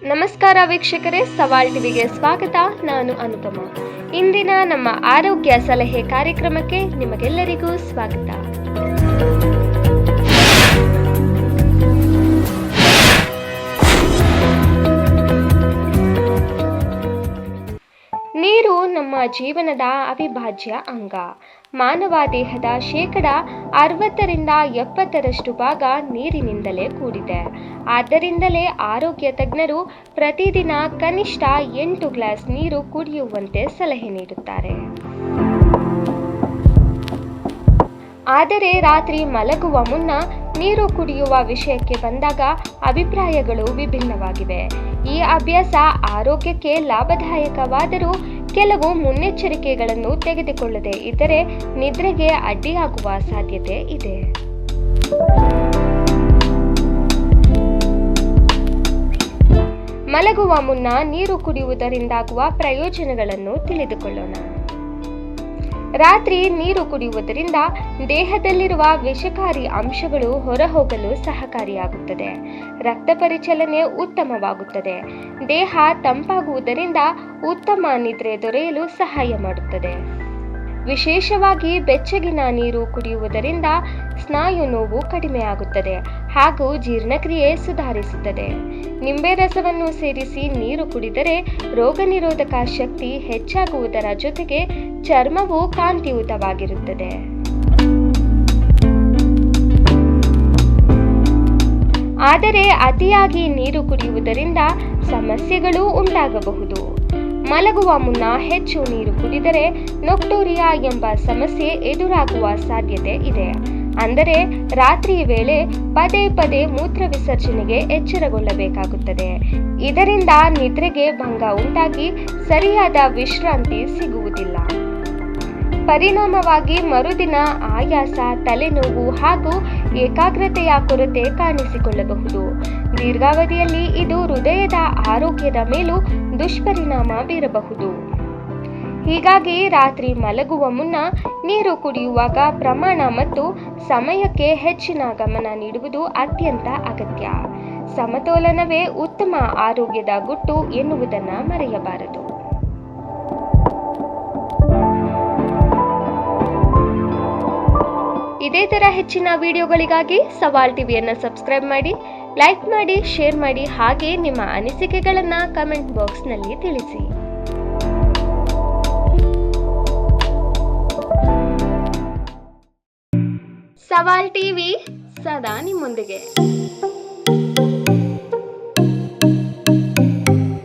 ನಮಸ್ಕಾರ ವೀಕ್ಷಕರೇ, ಸವಾಲ್ ಟಿವಿಗೆ ಸ್ವಾಗತ. ನಾನು ಅನುಪಮ. ಇಂದಿನ ನಮ್ಮ ಆರೋಗ್ಯ ಸಲಹೆ ಕಾರ್ಯಕ್ರಮಕ್ಕೆ ನಿಮಗೆಲ್ಲರಿಗೂ ಸ್ವಾಗತ. ನೀರು ನಮ್ಮ ಜೀವನದ ಅವಿಭಾಜ್ಯ ಅಂಗ. ಮಾನವ ದೇಹದ 60% ಭಾಗ ನೀರಿನಿಂದಲೇ ಕೂಡಿದೆ. ಆದ್ದರಿಂದಲೇ ಆರೋಗ್ಯ ತಜ್ಞರು ಪ್ರತಿದಿನ ಕನಿಷ್ಠ 8 ಗ್ಲಾಸ್ ನೀರು ಕುಡಿಯುವಂತೆ ಸಲಹೆ ನೀಡುತ್ತಾರೆ. ಆದರೆ ರಾತ್ರಿ ಮಲಗುವ ಮುನ್ನ ನೀರು ಕುಡಿಯುವ ವಿಷಯಕ್ಕೆ ಬಂದಾಗ ಅಭಿಪ್ರಾಯಗಳು ವಿಭಿನ್ನವಾಗಿವೆ. ಈ ಅಭ್ಯಾಸ ಆರೋಗ್ಯಕ್ಕೆ ಲಾಭದಾಯಕವಾದರೂ ಕೆಲವು ಮುನ್ನೆಚ್ಚರಿಕೆಗಳನ್ನು ತೆಗೆದುಕೊಳ್ಳದೆ ಇದ್ದರೆ ನಿದ್ರೆಗೆ ಅಡ್ಡಿಯಾಗುವ ಸಾಧ್ಯತೆ ಇದೆ. ಮಲಗುವ ಮುನ್ನ ನೀರು ಕುಡಿಯುವುದರಿಂದಾಗುವ ಪ್ರಯೋಜನಗಳನ್ನು ತಿಳಿದುಕೊಳ್ಳೋಣ. ರಾತ್ರಿ ನೀರು ಕುಡಿಯುವುದರಿಂದ ದೇಹದಲ್ಲಿರುವ ವಿಷಕಾರಿ ಅಂಶಗಳು ಹೊರಹೋಗಲು ಸಹಕಾರಿಯಾಗುತ್ತದೆ. ರಕ್ತ ಪರಿಚಲನೆ ಉತ್ತಮವಾಗುತ್ತದೆ. ದೇಹ ತಂಪಾಗುವುದರಿಂದ ಉತ್ತಮ ನಿದ್ರೆ ದೊರೆಯಲು ಸಹಾಯ ಮಾಡುತ್ತದೆ. ವಿಶೇಷವಾಗಿ ಬೆಚ್ಚಗಿನ ನೀರು ಕುಡಿಯುವುದರಿಂದ ಸ್ನಾಯು ನೋವು ಕಡಿಮೆಯಾಗುತ್ತದೆ ಹಾಗೂ ಜೀರ್ಣಕ್ರಿಯೆ ಸುಧಾರಿಸುತ್ತದೆ. ನಿಂಬೆ ರಸವನ್ನು ಸೇರಿಸಿ ನೀರು ಕುಡಿದರೆ ರೋಗ ನಿರೋಧಕ ಶಕ್ತಿ ಹೆಚ್ಚಾಗುವುದರ ಜೊತೆಗೆ ಚರ್ಮವು ಕಾಂತಿಯುತವಾಗಿರುತ್ತದೆ. ಆದರೆ ಅತಿಯಾಗಿ ನೀರು ಕುಡಿಯುವುದರಿಂದ ಸಮಸ್ಯೆಗಳು ಉಂಟಾಗಬಹುದು. ಮಲಗುವ ಮುನ್ನ ಹೆಚ್ಚು ನೀರು ಕುಡಿದರೆ ನೊಕ್ಟುರಿಯಾ ಎಂಬ ಸಮಸ್ಯೆ ಎದುರಾಗುವ ಸಾಧ್ಯತೆ ಇದೆ. ಅಂದರೆ ರಾತ್ರಿ ವೇಳೆ ಪದೇ ಪದೇ ಮೂತ್ರ ವಿಸರ್ಜನೆಗೆ ಎಚ್ಚರಗೊಳ್ಳಬೇಕಾಗುತ್ತದೆ. ಇದರಿಂದ ನಿದ್ರೆಗೆ ಭಂಗ ಉಂಟಾಗಿ ಸರಿಯಾದ ವಿಶ್ರಾಂತಿ ಸಿಗುವುದಿಲ್ಲ. ಪರಿಣಾಮವಾಗಿ ಮರುದಿನ ಆಯಾಸ, ತಲೆನೋವು ಹಾಗೂ ಏಕಾಗ್ರತೆಯ ಕೊರತೆ ಕಾಣಿಸಿಕೊಳ್ಳಬಹುದು. ದೀರ್ಘಾವಧಿಯಲ್ಲಿ ಇದು ಹೃದಯದ ಆರೋಗ್ಯದ ಮೇಲೂ ದುಷ್ಪರಿಣಾಮ ಬೀರಬಹುದು. ಹೀಗಾಗಿ ರಾತ್ರಿ ಮಲಗುವ ಮುನ್ನ ನೀರು ಕುಡಿಯುವಾಗ ಪ್ರಮಾಣ ಮತ್ತು ಸಮಯಕ್ಕೆ ಹೆಚ್ಚಿನ ಗಮನ ನೀಡುವುದು ಅತ್ಯಂತ ಅಗತ್ಯ. ಸಮತೋಲನವೇ ಉತ್ತಮ ಆರೋಗ್ಯದ ಗುಟ್ಟು ಎನ್ನುವುದನ್ನು ಮರೆಯಬಾರದು. ಇದೇ ತರ ಹೆಚ್ಚಿನ ವಿಡಿಯೋಗಳಿಗಾಗಿ ಸವಾಲ್ ಟಿವಿಯನ್ನು ಸಬ್ಸ್ಕ್ರೈಬ್ ಮಾಡಿ, ಲೈಕ್ ಮಾಡಿ, ಶೇರ್ ಮಾಡಿ, ಹಾಗೆ ನಿಮ್ಮ ಅನಿಸಿಕೆಗಳನ್ನು ಕಮೆಂಟ್ ಬಾಕ್ಸ್ನಲ್ಲಿ ತಿಳಿಸಿ. ಸವಾಲ್ ಟಿವಿ ಸದಾ ನಿಮ್ಮೊಂದಿಗೆ.